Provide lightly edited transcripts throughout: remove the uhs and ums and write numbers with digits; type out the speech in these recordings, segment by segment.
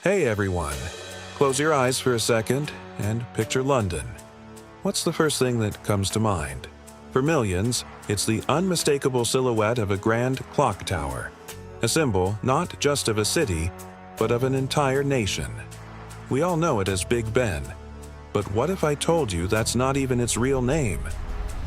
Hey everyone, close your eyes for a second and picture London. What's the first thing that comes to mind? For millions, it's the unmistakable silhouette of a grand clock tower, a symbol not just of a city, but of an entire nation. We all know it as Big Ben, but what if I told you that's not even its real name,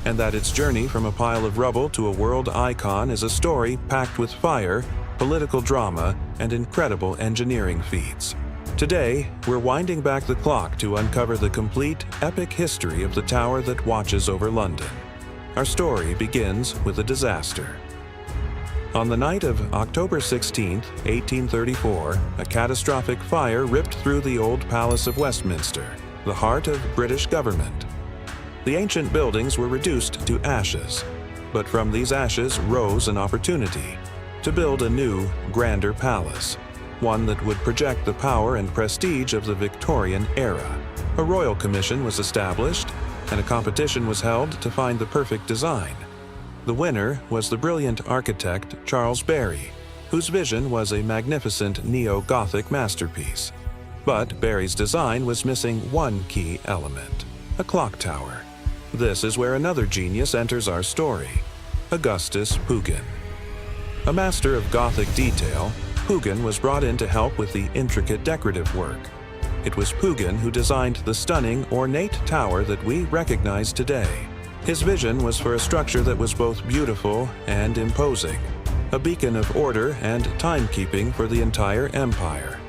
and that its journey from a pile of rubble to a world icon is a story packed with fire, political drama, and incredible engineering feats? Today, we're winding back the clock to uncover the complete, epic history of the tower that watches over London. Our story begins with a disaster. On the night of October 16, 1834, a catastrophic fire ripped through the old Palace of Westminster, the heart of British government. The ancient buildings were reduced to ashes, but from these ashes rose an opportunity to build a new, grander palace, one that would project the power and prestige of the Victorian era. A royal commission was established, and a competition was held to find the perfect design. The winner was the brilliant architect Charles Barry, whose vision was a magnificent neo-Gothic masterpiece. But Barry's design was missing one key element: a clock tower. This is where another genius enters our story: Augustus Pugin. A master of Gothic detail, Pugin was brought in to help with the intricate decorative work. It was Pugin who designed the stunning, ornate tower that we recognize today. His vision was for a structure that was both beautiful and imposing, a beacon of order and timekeeping for the entire empire.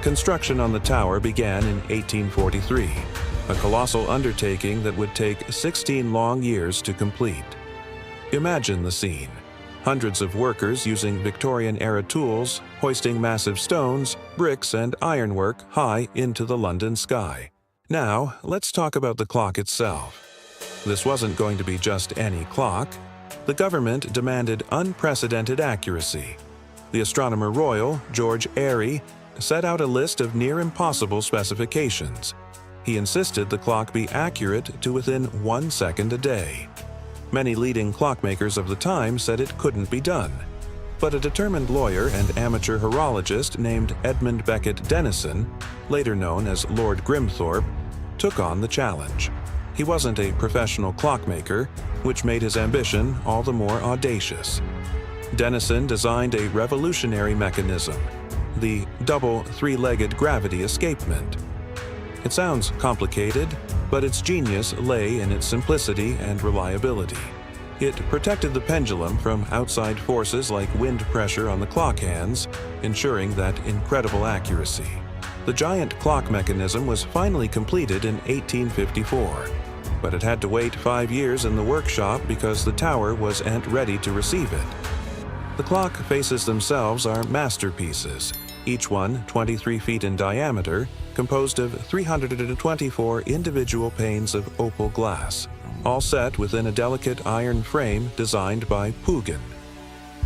Construction on the tower began in 1843, a colossal undertaking that would take 16 long years to complete. Imagine the scene. Hundreds of workers using Victorian-era tools, hoisting massive stones, bricks, and ironwork high into the London sky. Now, let's talk about the clock itself. This wasn't going to be just any clock. The government demanded unprecedented accuracy. The Astronomer Royal, George Airy, set out a list of near-impossible specifications. He insisted the clock be accurate to within 1 second a day. Many leading clockmakers of the time said it couldn't be done. But a determined lawyer and amateur horologist named Edmund Beckett Denison, later known as Lord Grimthorpe, took on the challenge. He wasn't a professional clockmaker, which made his ambition all the more audacious. Denison designed a revolutionary mechanism: the double three-legged gravity escapement. It sounds complicated, but its genius lay in its simplicity and reliability. It protected the pendulum from outside forces like wind pressure on the clock hands, ensuring that incredible accuracy. The giant clock mechanism was finally completed in 1854, but it had to wait 5 years in the workshop because the tower wasn't ready to receive it. The clock faces themselves are masterpieces, each one 23 feet in diameter, composed of 324 individual panes of opal glass, all set within a delicate iron frame designed by Pugin.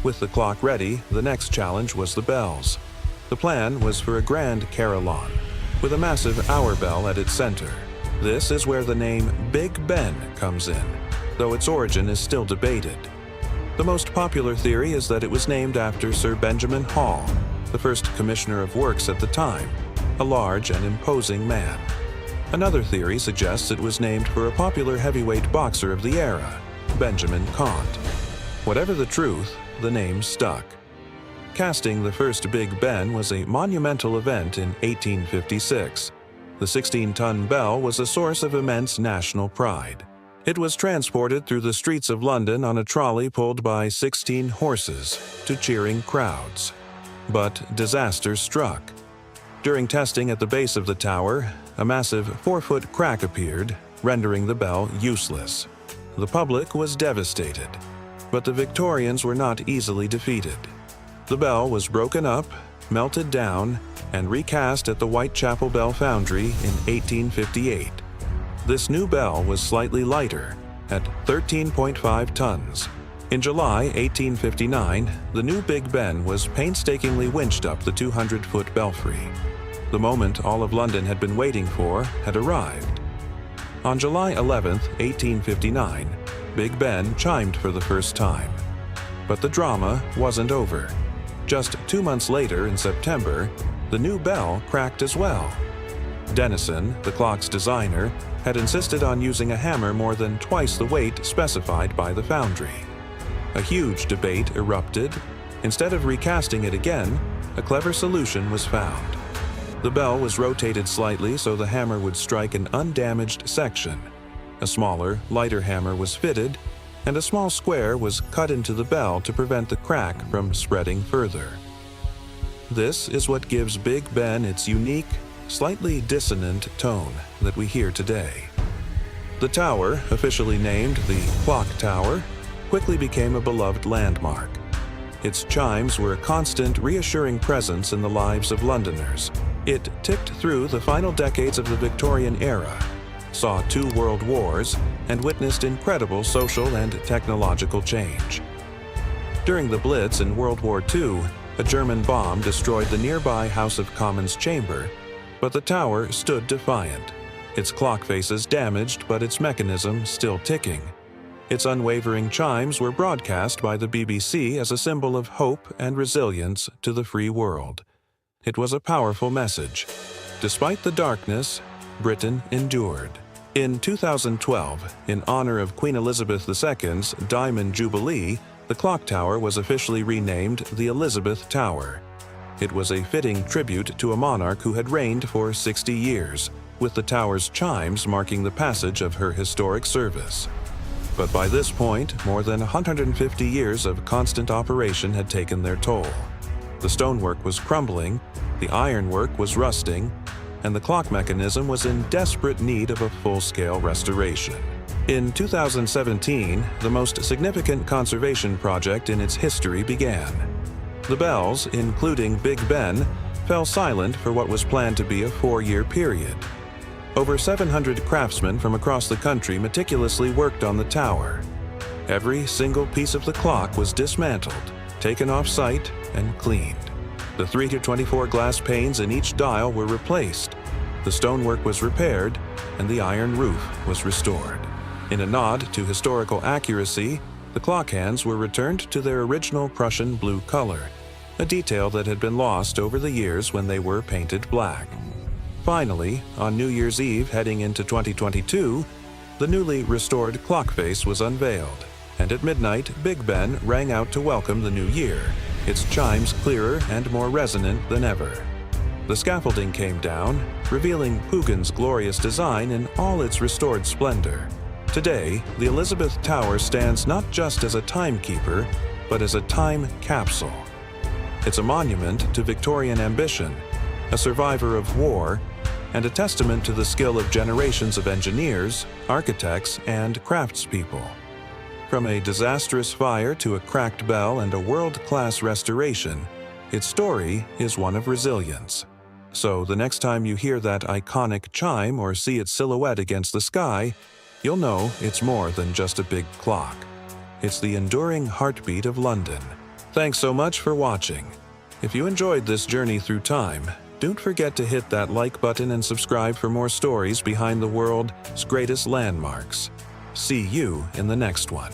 With the clock ready, the next challenge was the bells. The plan was for a grand carillon, with a massive hour bell at its center. This is where the name Big Ben comes in, though its origin is still debated. The most popular theory is that it was named after Sir Benjamin Hall, the first commissioner of works at the time, a large and imposing man. Another theory suggests it was named for a popular heavyweight boxer of the era, Benjamin Comte. Whatever the truth, the name stuck. Casting the first Big Ben was a monumental event in 1856. The 16-ton bell was a source of immense national pride. It was transported through the streets of London on a trolley pulled by 16 horses to cheering crowds. But disaster struck. During testing at the base of the tower, a massive 4-foot crack appeared, rendering the bell useless. The public was devastated, but the Victorians were not easily defeated. The bell was broken up, melted down, and recast at the Whitechapel Bell Foundry in 1858. This new bell was slightly lighter, at 13.5 tons. In July 1859, the new Big Ben was painstakingly winched up the 200-foot belfry. The moment all of London had been waiting for had arrived. On July 11, 1859, Big Ben chimed for the first time. But the drama wasn't over. Just 2 months later, in September, the new bell cracked as well. Denison, the clock's designer, had insisted on using a hammer more than twice the weight specified by the foundry. A huge debate erupted. Instead of recasting it again, a clever solution was found. The bell was rotated slightly so the hammer would strike an undamaged section. A smaller, lighter hammer was fitted, and a small square was cut into the bell to prevent the crack from spreading further. This is what gives Big Ben its unique, slightly dissonant tone that we hear today. The tower, officially named the Clock Tower, quickly became a beloved landmark. Its chimes were a constant, reassuring presence in the lives of Londoners. It ticked through the final decades of the Victorian era, saw 2 world wars, and witnessed incredible social and technological change. During the Blitz in World War II, a German bomb destroyed the nearby House of Commons chamber, but the tower stood defiant. Its clock faces damaged, but its mechanism still ticking. Its unwavering chimes were broadcast by the BBC as a symbol of hope and resilience to the free world. It was a powerful message. Despite the darkness, Britain endured. In 2012, in honor of Queen Elizabeth II's Diamond Jubilee, the clock tower was officially renamed the Elizabeth Tower. It was a fitting tribute to a monarch who had reigned for 60 years, with the tower's chimes marking the passage of her historic service. But by this point, more than 150 years of constant operation had taken their toll. The stonework was crumbling, the ironwork was rusting, and the clock mechanism was in desperate need of a full-scale restoration. In 2017, the most significant conservation project in its history began. The bells, including Big Ben, fell silent for what was planned to be a 4-year period. Over 700 craftsmen from across the country meticulously worked on the tower. Every single piece of the clock was dismantled, taken off-site, and cleaned. The 3-24 glass panes in each dial were replaced, the stonework was repaired, and the iron roof was restored. In a nod to historical accuracy, the clock hands were returned to their original Prussian blue color, a detail that had been lost over the years when they were painted black. Finally, on New Year's Eve heading into 2022, the newly restored clock face was unveiled, and at midnight, Big Ben rang out to welcome the new year, its chimes clearer and more resonant than ever. The scaffolding came down, revealing Pugin's glorious design in all its restored splendor. Today, the Elizabeth Tower stands not just as a timekeeper, but as a time capsule. It's a monument to Victorian ambition, a survivor of war, and a testament to the skill of generations of engineers, architects, and craftspeople. From a disastrous fire to a cracked bell and a world-class restoration, its story is one of resilience. So the next time you hear that iconic chime or see its silhouette against the sky, you'll know it's more than just a big clock. It's the enduring heartbeat of London. Thanks so much for watching. If you enjoyed this journey through time, don't forget to hit that like button and subscribe for more stories behind the world's greatest landmarks. See you in the next one.